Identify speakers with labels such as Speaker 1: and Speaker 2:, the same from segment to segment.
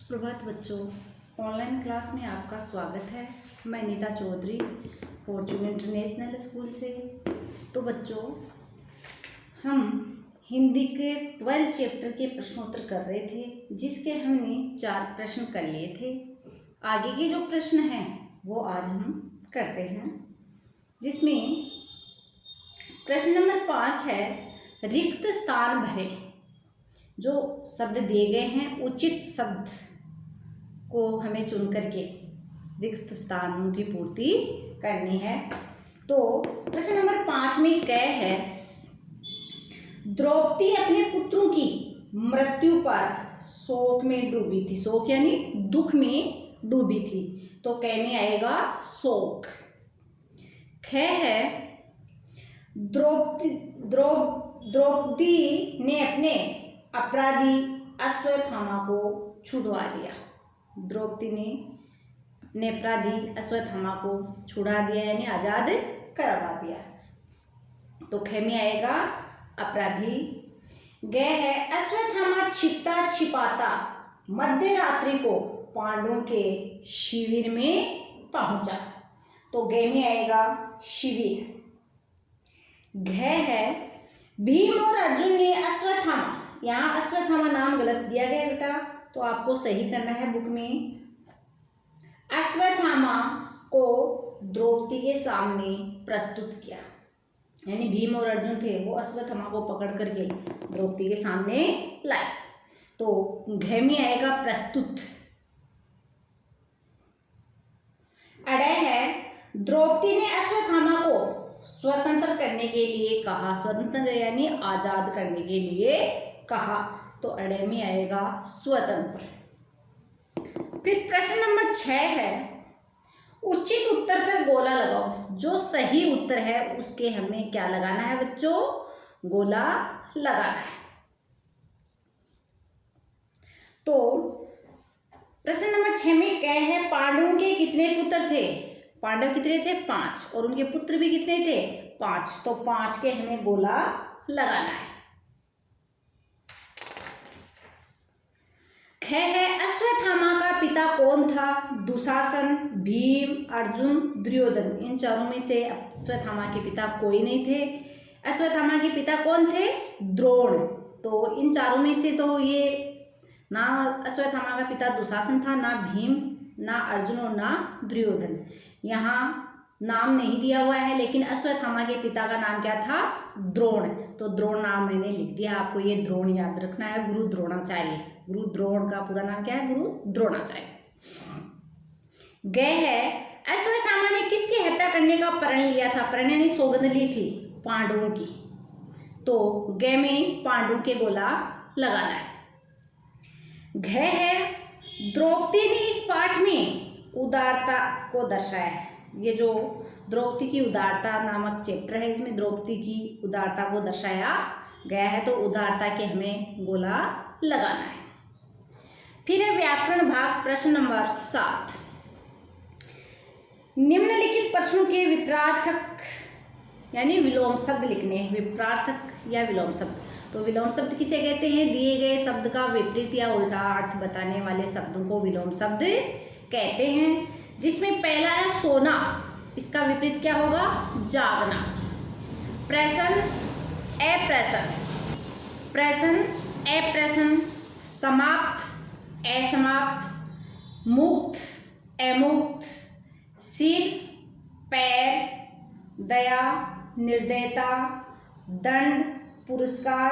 Speaker 1: सुप्रभात बच्चों, online class में आपका स्वागत है। मैं Neeta Chaudhary, Fortune International School से। तो बच्चों, हम हिंदी के 12 चैप्टर के प्रश्नोत्तर कर रहे थे, जिसके हमने 4 प्रश्न कर लिए थे। आगे के जो प्रश्न हैं वो आज हम करते हैं, जिसमें प्रश्न नंबर 5 है, रिक्त स्थान भरें। जो शब्द दिए गए हैं, उचित शब्द को हमें चुन करके रिक्त स्थानों की पूर्ति करनी है। तो प्रश्न नंबर 5 में क्या है, द्रौपदी अपने पुत्रों की मृत्यु पर शोक में डूबी थी। शोक यानी दुख में डूबी थी, तो कै में आएगा शोक। ख है, द्रौपदी ने अपने अपराधी अश्वत्थामा को छुड़वा दिया। द्रौपदी ने अपने अपराधी अश्वत्थामा को छुड़ा दिया यानी आजाद करवा दिया, तो ख में आएगा अपराधी। ग है, अश्वत्थामा छिपता छिपाता मध्य रात्रि को पांडवों के शिविर में पहुंचा, तो ग में आएगा शिविर। घ है, भीम और अर्जुन ने अश्वत्थामा, यहाँ अश्वत्थामा नाम गलत दिया गया बेटा, तो आपको सही करना है बुक में। अश्वत्थामा को द्रौपदी के सामने प्रस्तुत किया, यानी भीम और अर्जुन थे, वो अश्वत्थामा को पकड़ करके द्रौपदी के सामने लाए, तो घ में आएगा प्रस्तुत। अड़े है, द्रौपदी ने अश्वत्थामा को स्वतंत्र करने के लिए कहा। स्वतंत्र यानी आजाद करने के लिए कहा, तो अड़े में आएगा स्वतंत्र। फिर प्रश्न नंबर 6 है, उचित उत्तर पर गोला लगाओ। जो सही उत्तर है उसके हमें क्या लगाना है बच्चों, गोला लगाना है। तो प्रश्न नंबर 6 में क्या है, पांडवों के कितने पुत्र थे। पांडव कितने थे, 5, और उनके पुत्र भी कितने थे, 5, तो 5 के हमें गोला लगाना है। ख है, अश्वत्थामा का पिता कौन था। दुशासन, भीम, अर्जुन, दुर्योधन। इन चारों में से अश्वत्थामा के पिता कोई नहीं थे। अश्वत्थामा के पिता कौन थे, द्रोण। तो इन चारों में से तो ये ना अश्वत्थामा का पिता दुशासन था, ना भीम, ना अर्जुन और ना दुर्योधन। यहाँ नाम नहीं दिया हुआ है, लेकिन अश्वत्थामा के पिता का नाम क्या था, द्रोण। तो द्रोण नाम मैंने लिख दिया, आपको ये द्रोण याद रखना है, गुरु द्रोणाचार्य। गुरु द्रोण का पूरा नाम क्या है, गुरु द्रोणाचार्य। ग है, अश्वत्थामा ने किसकी हत्या करने का प्रण लिया था। प्रण यानी सौगंध ली थी पांडवों की, तो ग में पांडवों के गोला लगाना है। घ है, द्रौपदी ने इस पाठ में उदारता को दर्शाया है। ये जो द्रौपदी की उदारता नामक चैप्टर है, इसमें द्रौपदी की उदारता को दर्शाया गया है, तो उदारता के हमें गोला लगाना है। फिर है व्याकरण भाग, प्रश्न नंबर 7। निम्नलिखित प्रश्नों के विपरार्थक यानी विलोम शब्द लिखने हैं। विपरार्थक या विलोम शब्द, तो विलोम शब्द किसे कहते हैं, दिए गए शब्द का विपरीत या उल्टा अर्थ बताने वाले शब्दों को विलोम शब्द कहते हैं। जिसमें पहला है सोना, इसका विपरीत क्या होगा, जागना। प्रसन, अप्रसन, प्रसन, अप्रसन, समाप्त, असमाप्त, मुक्त, अमुक्त, सिर, पैर, दया, निर्दयता, दंड, पुरस्कार,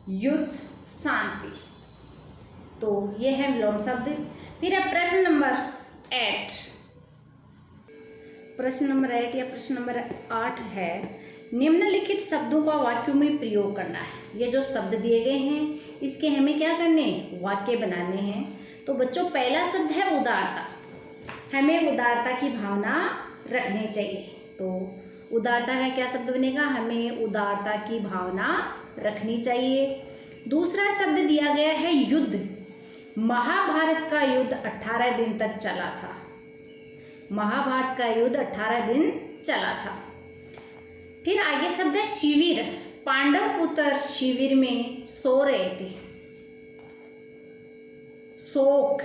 Speaker 1: युद्ध, शांति। तो ये है विलोम शब्द। फिर है प्रश्न नंबर 8। प्रश्न नंबर 8 या प्रश्न नंबर 8 है, निम्नलिखित शब्दों का वाक्यों में प्रयोग करना है। ये जो शब्द दिए गए हैं, इसके हमें क्या करने, वाक्य बनाने हैं। तो बच्चों, पहला शब्द है उदारता। हमें उदारता की भावना रखनी चाहिए, तो उदारता का क्या शब्द बनेगा, हमें उदारता की भावना रखनी चाहिए। दूसरा शब्द दिया गया है युद्ध। महाभारत का युद्ध 18 दिन तक चला था। महाभारत का युद्ध 18 दिन चला था। फिर आगे शब्द है शिविर। पांडव पुत्र शिविर में सो रहे थे। शोक,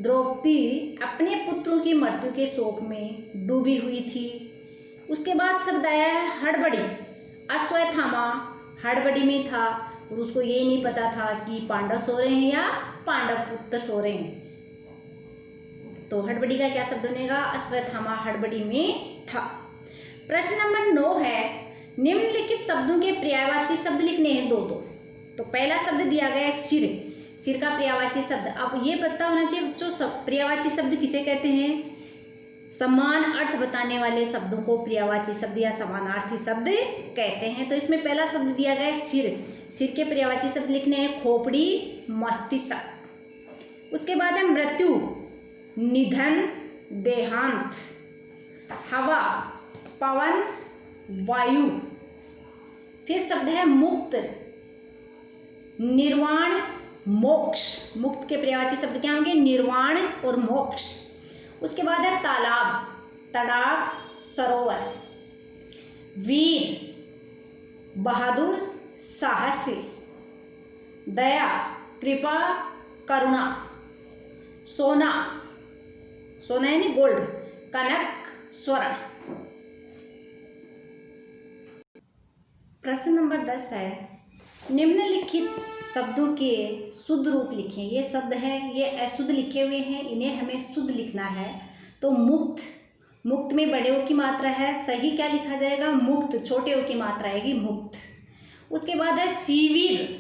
Speaker 1: द्रौपदी अपने पुत्रों की मृत्यु के शोक में डूबी हुई थी। उसके बाद शब्द आया है हड़बड़ी। अश्वत्थामा हड़बड़ी में था और उसको ये नहीं पता था कि पांडव सो रहे हैं या पांडव पुत्र सो रहे हैं। तो हड़बड़ी का क्या शब्द बनेगा? अश्वत्थामा हड़बड़ी में था। प्रश्न नंबर 9 है, निम्नलिखित शब्दों के पर्यायवाची शब्द लिखने हैं दो। तो पहला शब्द दिया गया है सिर, सिर का पर्यायवाची शब्द। अब ये पता होना चाहिए जो पर्यायवाची शब्द किसे कहते हैं? समान अर्थ बताने वाले शब्दों को पर्यायवाची शब्द या समानार्थी शब्द कहते हैं। तो इसमें पहला शब्द दिया गया है सिर, सिर के पर्यायवाची शब्द लिखने हैं खोपड़ी, मस्तिष्क। उसके बाद है मृत्यु, निधन, देहांत। हवा, पवन, वायु। फिर शब्द है मुक्त, निर्वाण, मोक्ष। मुक्त के पर्यायवाची शब्द क्या होंगे? निर्वाण और मोक्ष। उसके बाद है तालाब, तड़ाग, सरोवर। वीर, बहादुर, साहसी। दया, कृपा, करुणा। सोना, सोना यानी गोल्ड, कनक, स्वर्ण। प्रश्न नंबर 10 है, निम्नलिखित शब्दों के शुद्ध रूप लिखें। ये शब्द हैं, ये अशुद्ध लिखे हुए हैं, इन्हें हमें शुद्ध लिखना है। तो मुक्त, मुक्त में बड़े ओ की मात्रा है, सही क्या लिखा जाएगा? मुक्त, छोटे ओ की मात्रा आएगी मुक्त। उसके बाद है शिविर,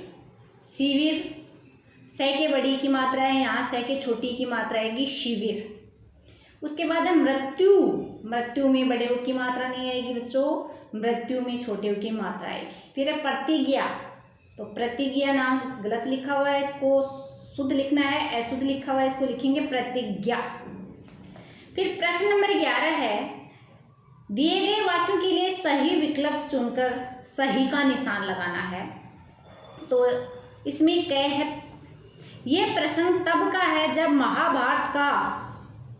Speaker 1: शिविर सै के बड़ी की मात्रा है, यहाँ सै के छोटी की मात्रा आएगी शिविर। उसके बाद है मृत्यु, मृत्यु में बड़े ओ की मात्रा नहीं आएगी बच्चों, मृत्यु में छोटे ओ की मात्रा आएगी। फिर है प्रतिज्ञा, तो प्रतिज्ञा नाम से गलत लिखा हुआ है, इसको शुद्ध लिखना है, अशुद्ध लिखा हुआ है, इसको लिखेंगे प्रतिज्ञा। फिर प्रश्न नंबर 11 है, दिए गए वाक्यों के लिए सही विकल्प चुनकर सही का निशान लगाना है। तो इसमें क्या है? ये प्रश्न तब का है जब महाभारत का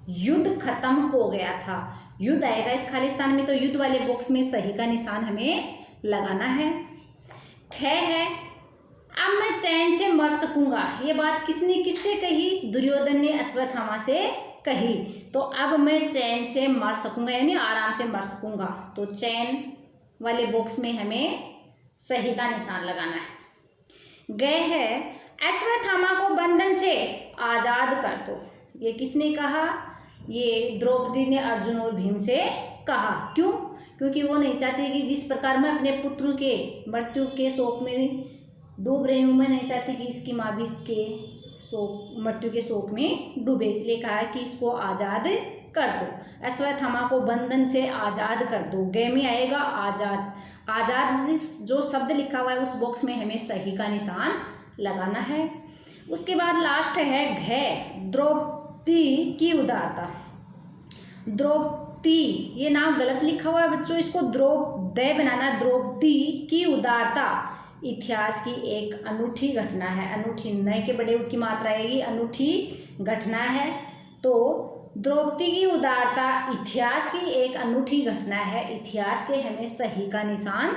Speaker 1: युद्ध खत्म हो गया था। युद्ध आएगा इस खालिस्तान में, तो युद्ध वाले बॉक्स में सही का निशान हमें लगाना है। ख है, अब मैं चैन से मर सकूंगा। ये बात किसने किससे कही? दुर्योधन ने अश्वत्थामा से कही। तो अब मैं चैन से मर सकूंगा यानी आराम से मर सकूंगा। तो चैन वाले बॉक्स में हमें सही का निशान लगाना है। गए है, अश्वत्थामा को बंधन से आजाद कर दो। ये किसने कहा? ये द्रौपदी ने अर्जुन और भीम से कहा। क्यों? क्योंकि वो नहीं चाहती कि जिस प्रकार मैं अपने पुत्रों के मृत्यु के शोक में डूब रही हूँ, मैं नहीं चाहती कि इसकी माँ भी इसके शोक, मृत्यु के शोक में डूबे, इसलिए कहा है कि इसको आज़ाद कर दो। अश्वत्थामा को बंधन से आज़ाद कर दो। गए में आएगा आज़ाद। आज़ाद जो शब्द लिखा हुआ है उस बॉक्स में हमें सही का निशान लगाना है। उसके बाद लास्ट है घ, द्रौपदी की उदारता। द्रौपदी ये नाम गलत लिखा हुआ है बच्चों, इसको द्रौपदी बनाना। द्रौपदी की उदारता इतिहास की एक अनूठी घटना है। अनूठी नए के बड़े की मात्रा आएगी, अनूठी घटना है। तो द्रौपदी की उदारता इतिहास की एक अनूठी घटना है। इतिहास के हमें सही का निशान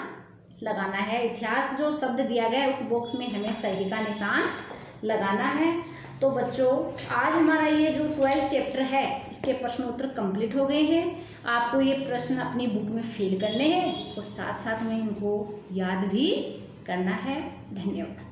Speaker 1: लगाना है। इतिहास जो शब्द दिया गया है उस बॉक्स में हमें सही का निशान लगाना है। तो बच्चों आज हमारा ये जो 12 चैप्टर है इसके प्रश्न उत्तर कंप्लीट हो गए हैं। आपको ये प्रश्न अपनी बुक में फिल करने हैं और साथ साथ में इनको याद भी करना है। धन्यवाद।